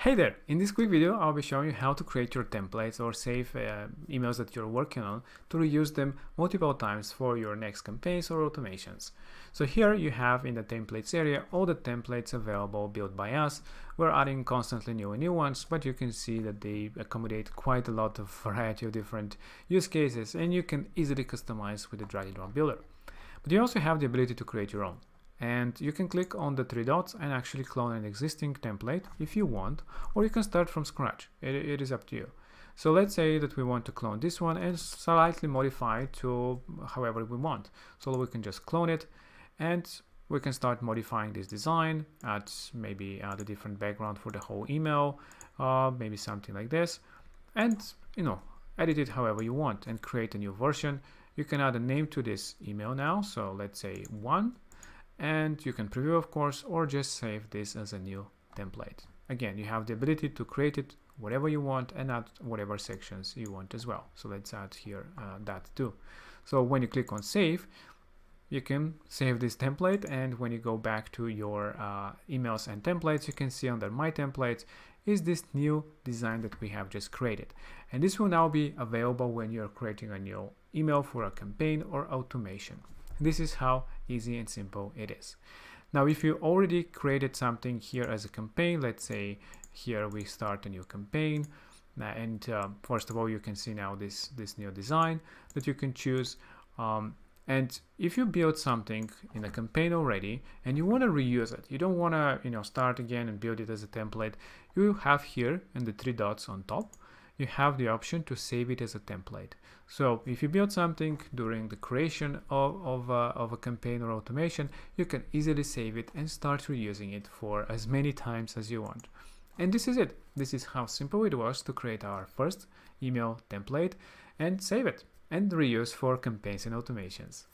Hey there! In this quick video, I'll be showing you how to create your templates or save emails that you're working on to reuse them multiple times for your next campaigns or automations. So here you have in the templates area all the templates available built by us. We're adding constantly new ones, but you can see that they accommodate quite a lot of variety of different use cases, and you can easily customize with the drag and drop builder. But you also have the ability to create your own. And you can click on the three dots and actually clone an existing template if you want, or you can start from scratch. It is up to you. So let's say that we want to clone this one and slightly modify to however we want. So we can just clone it and we can start modifying this design, maybe add a different background for the whole email, maybe something like this, and edit it however you want and create a new version. You can add a name to this email now. So let's say 1. And you can preview, of course, or just save this as a new template. Again, you have the ability to create it whatever you want and add whatever sections you want as well. So let's add here that too. So when you click on save, you can save this template, and when you go back to your emails and templates, you can see under my templates is this new design that we have just created. And this will now be available when you're creating a new email for a campaign or automation. This is how easy and simple it is. Now, if you already created something here as a campaign, let's say here we start a new campaign, and first of all, you can see now this new design that you can choose. And if you build something in a campaign already and you want to reuse it, you don't want to start again and build it as a template, you have here in the three dots on top, you have the option to save it as a template. So if you build something during the creation of a campaign or automation, you can easily save it and start reusing it for as many times as you want. And this is it. This is how simple it was to create our first email template and save it and reuse for campaigns and automations.